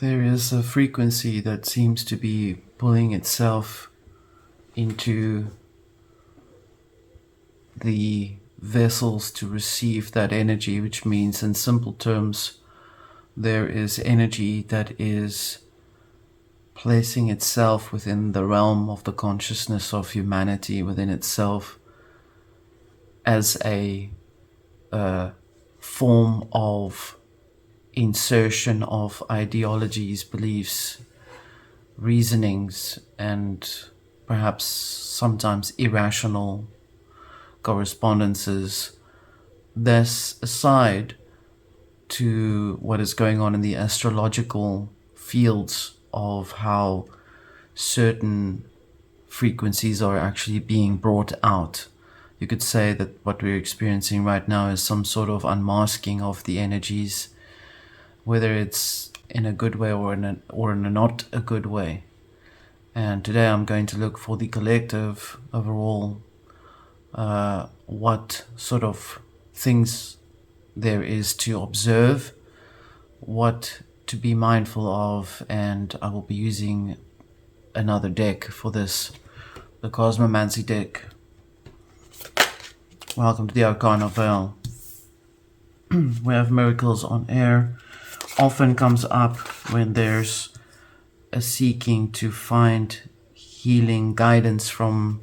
There is a frequency that seems to be pulling itself into the vessels to receive that energy, which means in simple terms, there is energy that is placing itself within the realm of the consciousness of humanity within itself as a form of insertion of ideologies, beliefs, reasonings, and perhaps sometimes irrational correspondences. This aside to what is going on in the astrological fields of how certain frequencies are actually being brought out. You could say that what we're experiencing right now is some sort of unmasking of the energies, whether it's in a good way or in a not a good way. And today I'm going to look for the collective overall, what sort of things there is to observe, what to be mindful of, and I will be using another deck for this, the Cosmomancy Deck. Welcome to the Arcana Veil. We have miracles on air. Often comes up when there's a seeking to find healing guidance from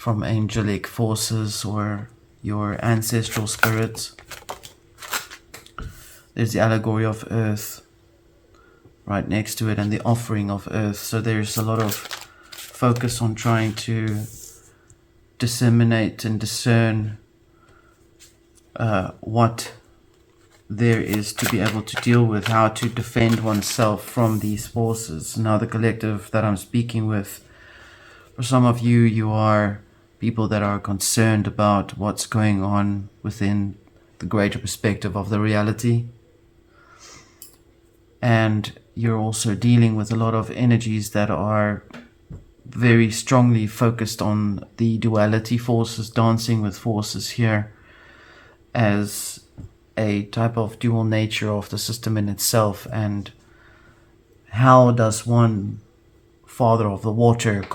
angelic forces or your ancestral spirits. There's the allegory of earth right next to it and the offering of earth. So there's a lot of focus on trying to disseminate and discern what there is to be able to deal with, how to defend oneself from these forces. Now the collective that I'm speaking with, for some of you, you are people that are concerned about what's going on within the greater perspective of the reality. And you're also dealing with a lot of energies that are very strongly focused on the duality forces, dancing with forces here as a type of dual nature of the system in itself. And how does one, father of the water,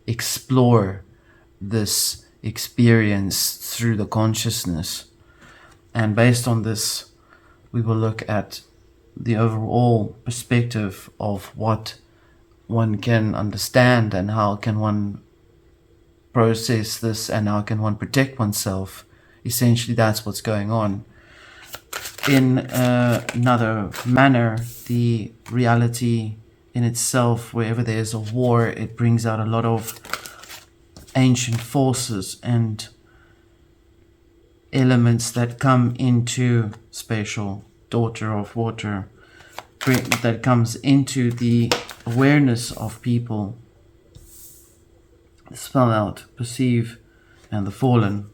explore this experience through the consciousness? And based on this, we will look at the overall perspective of what one can understand and how can one process this and how can one protect oneself. Essentially, that's what's going on. In another manner, the reality in itself, wherever there's a war, it brings out a lot of ancient forces and elements that come into spatial daughter of water, that comes into the awareness of people. Spell out, perceive, and the fallen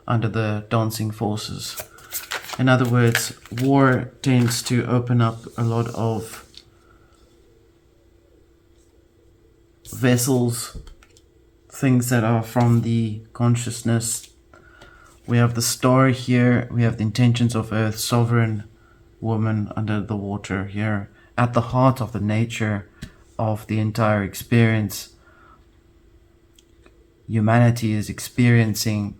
under the dancing forces. In other words, war tends to open up a lot of vessels, things that are from the consciousness. We have the star here, we have the intentions of earth, sovereign woman under the water here, at the heart of the nature of the entire experience. Humanity is experiencing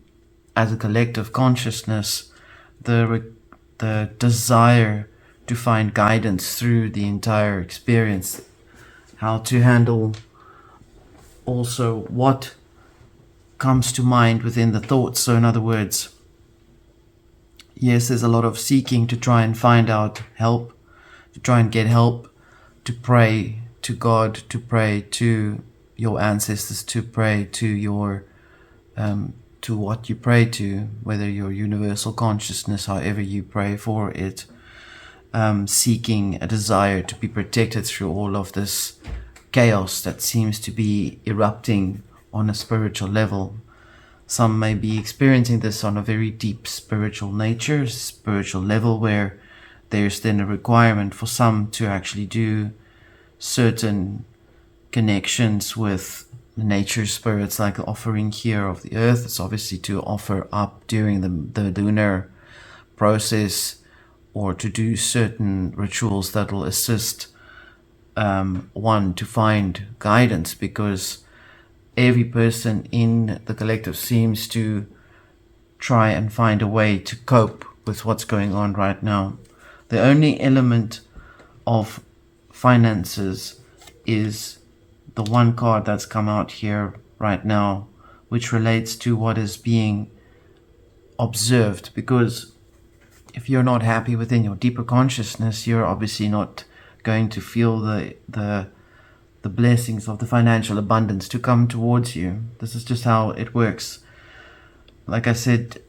as a collective consciousness the desire to find guidance through the entire experience, how to handle also what comes to mind within the thoughts. So in other words, yes, there's a lot of seeking to try and find out help, to try and get help, to pray to God, to pray to your ancestors, to pray to your to what you pray to, whether your universal consciousness, however you pray for it, seeking a desire to be protected through all of this chaos that seems to be erupting on a spiritual level. Some may be experiencing this on a very deep spiritual level, where there's then a requirement for some to actually do certain connections with the nature spirits, like the offering here of the earth. It's obviously to offer up during the lunar process or to do certain rituals that will assist one to find guidance, because every person in the collective seems to try and find a way to cope with what's going on right now. The only element of finances is the one card that's come out here right now, which relates to what is being observed, because if you're not happy within your deeper consciousness, you're obviously not going to feel the blessings of the financial abundance to come towards you. This is just how it works. Like I said,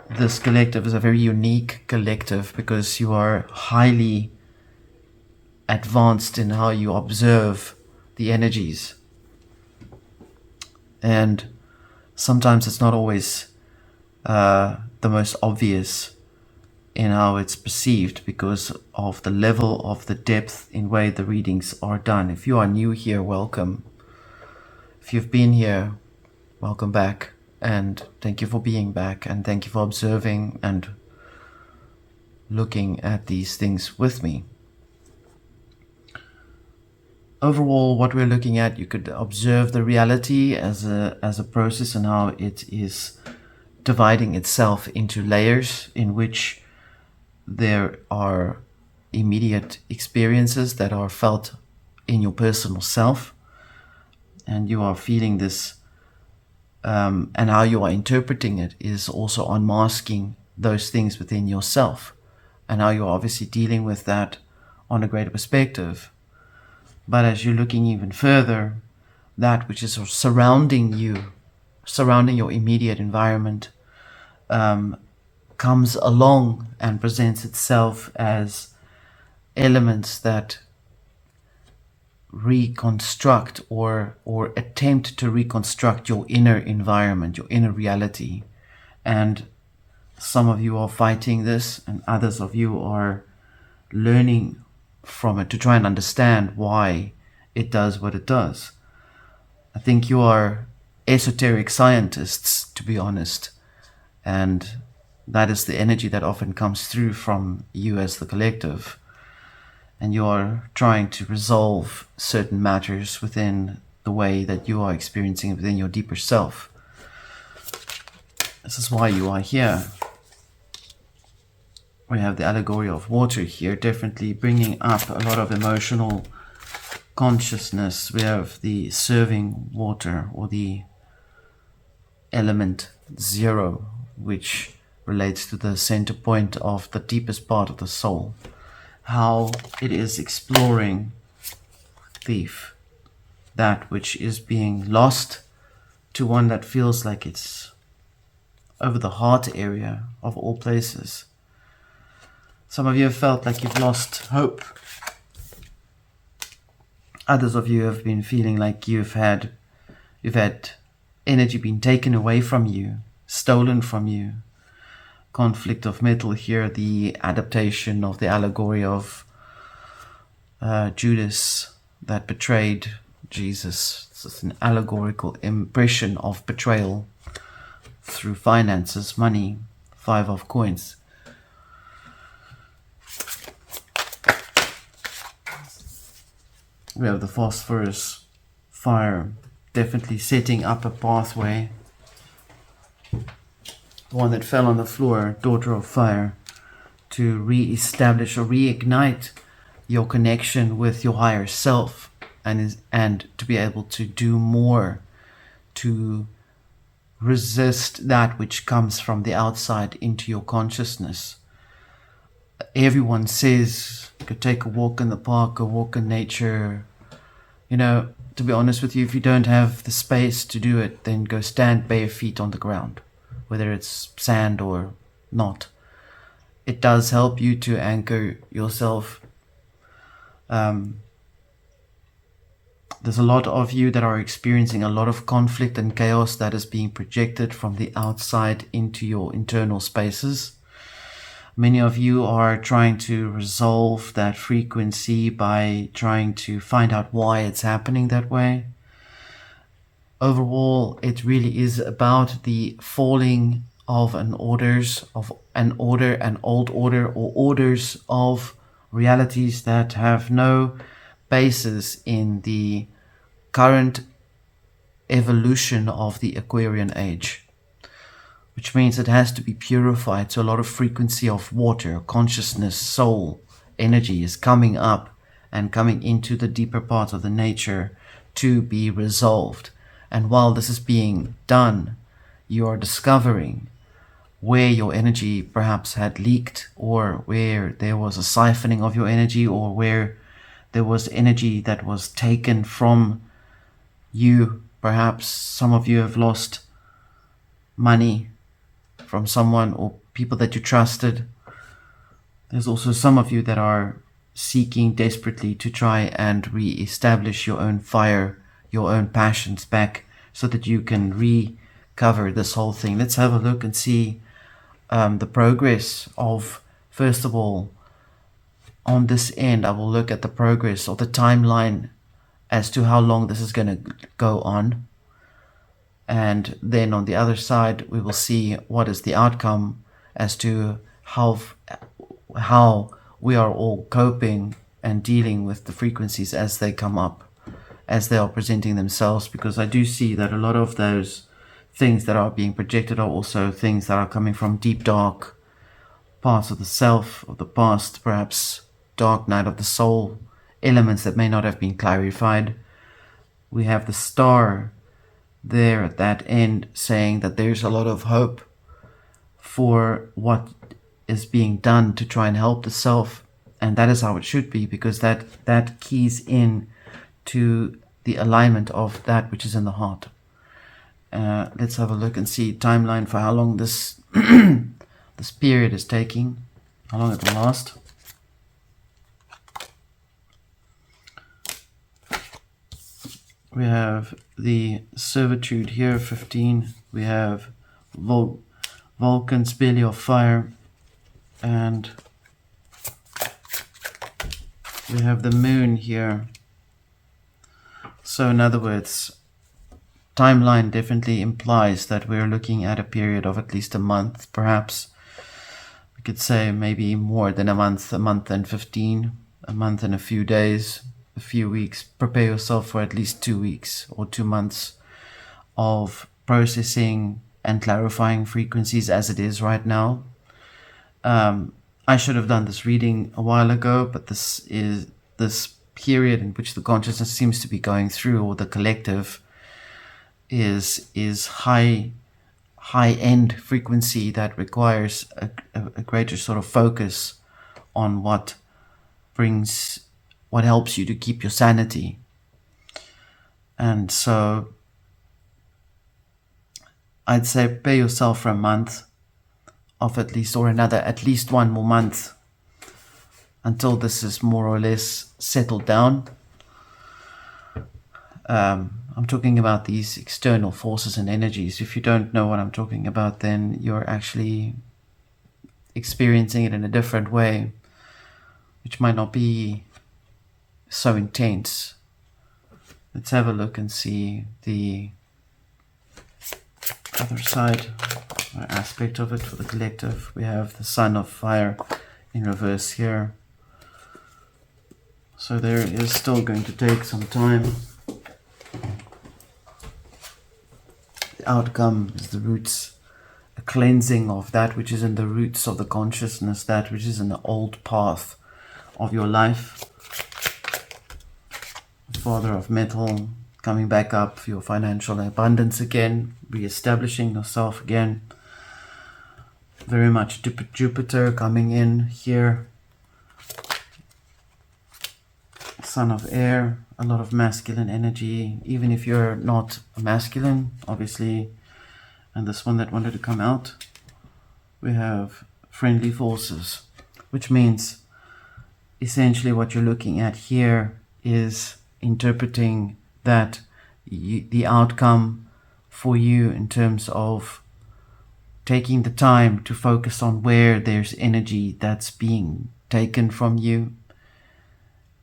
this collective is a very unique collective because you are highly advanced in how you observe the energies. And sometimes it's not always the most obvious in how it's perceived because of the level of the depth in way the readings are done. If you are new here, welcome. If you've been here, welcome back. And thank you for being back, and thank you for observing and looking at these things with me. Overall, what we're looking at, you could observe the reality as a process and how it is dividing itself into layers in which there are immediate experiences that are felt in your personal self, and you are feeling this, and how you are interpreting it is also unmasking those things within yourself, and how you're obviously dealing with that on a greater perspective. But as you're looking even further, that which is surrounding you, surrounding your immediate environment, comes along and presents itself as elements that reconstruct or attempt to reconstruct your inner environment, your inner reality. And some of you are fighting this, and others of you are learning from it to try and understand why it does what it does. I think you are esoteric scientists, to be honest, and that is the energy that often comes through from you as the collective. And you are trying to resolve certain matters within the way that you are experiencing it within your deeper self. This is why you are here. We have the allegory of water here, definitely bringing up a lot of emotional consciousness. We have the serving water, or the element 0, which relates to the center point of the deepest part of the soul. How it is exploring thief, that which is being lost, to one that feels like it's over the heart area of all places. Some of you have felt like you've lost hope. Others of you have been feeling like you've had energy being taken away from you, stolen from you. Conflict of metal here, the adaptation of the allegory of Judas that betrayed Jesus. It's an allegorical impression of betrayal through finances, money, 5 of coins. We have the phosphorus fire, definitely setting up a pathway. The one that fell on the floor, daughter of fire, to re-establish or reignite your connection with your higher self, and to be able to do more to resist that which comes from the outside into your consciousness. Everyone says, go take a walk in the park, go walk in nature. You know, to be honest with you, if you don't have the space to do it, then go stand bare feet on the ground, whether it's sand or not. It does help you to anchor yourself. There's a lot of you that are experiencing a lot of conflict and chaos that is being projected from the outside into your internal spaces. Many of you are trying to resolve that frequency by trying to find out why it's happening that way. Overall, it really is about the falling of an old order, or orders of realities that have no basis in the current evolution of the Aquarian age, which means it has to be purified. So a lot of frequency of water, consciousness, soul, energy is coming up and coming into the deeper parts of the nature to be resolved. And while this is being done, you are discovering where your energy perhaps had leaked, or where there was a siphoning of your energy, or where there was energy that was taken from you. Perhaps some of you have lost money from someone or people that you trusted. There's also some of you that are seeking desperately to try and re-establish your own fire, your own passions back, so that you can recover this whole thing. Let's have a look and see the progress of, first of all, on this end, I will look at the progress of the timeline as to how long this is going to go on. And then on the other side, we will see what is the outcome as to how we are all coping and dealing with the frequencies as they come up, as they are presenting themselves. Because I do see that a lot of those things that are being projected are also things that are coming from deep, dark parts of the self, of the past, perhaps dark night of the soul, elements that may not have been clarified. We have the star there at that end saying that there's a lot of hope for what is being done to try and help the self, and that is how it should be, because that keys in to the alignment of that which is in the heart. Let's have a look and see timeline for how long this this period is taking, how long it will last. We have the servitude here, 15. We have Vulcan's belly of fire, and we have the moon here. So in other words, timeline definitely implies that we're looking at a period of at least a month, perhaps. We could say maybe more than a month and 15, a month and a few days, a few weeks. Prepare yourself for at least 2 weeks or 2 months of processing and clarifying frequencies as it is right now. I should have done this reading a while ago, but this period in which the consciousness seems to be going through, or the collective, is high end frequency that requires a greater sort of focus on what helps you to keep your sanity. And so I'd say prepare yourself for a month of at least one more month until this is more or less settled down. I'm talking about these external forces and energies. If you don't know what I'm talking about, then you're actually experiencing it in a different way, which might not be so intense. Let's have a look and see the other side, or aspect of it for the collective. We have the Sun of Fire in reverse here. So there is still going to take some time. The outcome is the roots, a cleansing of that which is in the roots of the consciousness, that which is in the old path of your life. Father of Metal, coming back up for your financial abundance again, re-establishing yourself again. Very much Jupiter coming in here. Son of Air, a lot of masculine energy, even if you're not masculine, obviously. And this one that wanted to come out, we have Friendly Forces, which means essentially what you're looking at here is interpreting that the outcome for you in terms of taking the time to focus on where there's energy that's being taken from you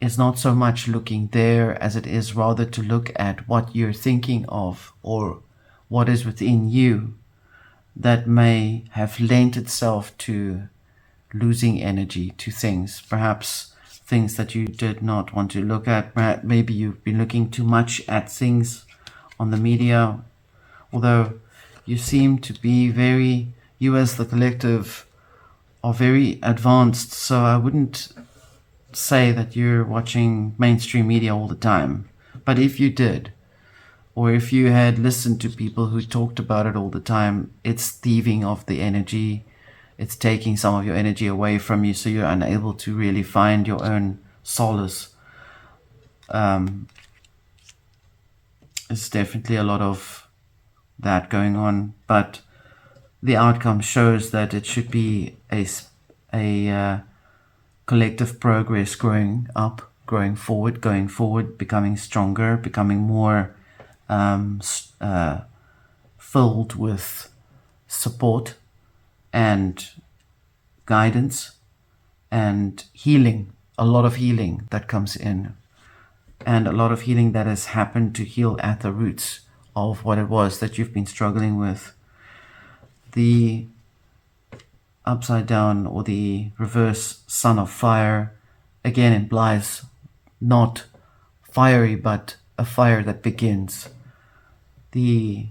is not so much looking there as it is rather to look at what you're thinking of or what is within you that may have lent itself to losing energy to things, perhaps things that you did not want to look at. Maybe you've been looking too much at things on the media, although you seem to be you as the collective are very advanced, so I wouldn't say that you're watching mainstream media all the time. But if you did, or if you had listened to people who talked about it all the time, it's thieving of the energy. It's taking some of your energy away from you, so you're unable to really find your own solace. There's definitely a lot of that going on, but the outcome shows that it should be a collective progress, growing up, going forward, becoming stronger, becoming more filled with support and guidance and healing, a lot of healing that comes in, and a lot of healing that has happened to heal at the roots of what it was that you've been struggling with. The upside down or the reverse sun of fire again implies not fiery, but a fire that begins. The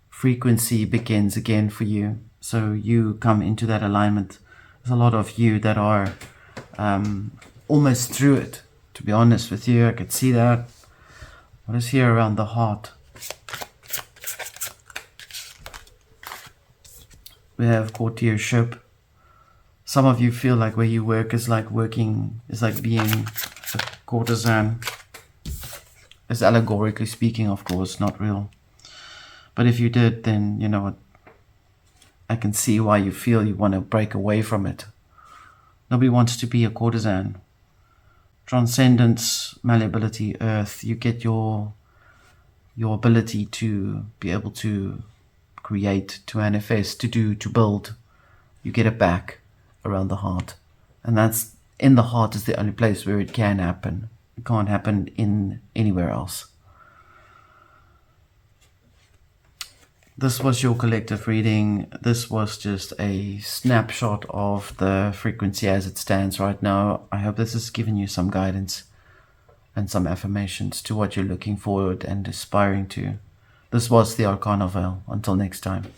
frequency begins again for you, so you come into that alignment. There's a lot of you that are almost through it, to be honest with you. I could see that. What is here around the heart? We have courtiership. Some of you feel like where you work is like being a courtesan. It's allegorically speaking, of course, not real. But if you did, then you know what? I can see why you feel you want to break away from it. Nobody wants to be a courtesan. Transcendence, malleability, earth. You get your ability to be able to create, to manifest, to do, to build. You get it back around the heart. And that's in the heart is the only place where it can happen. It can't happen in anywhere else. This was your collective reading. This was just a snapshot of the frequency as it stands right now. I hope this has given you some guidance and some affirmations to what you're looking forward and aspiring to. This was the Arcana Veil. Until next time.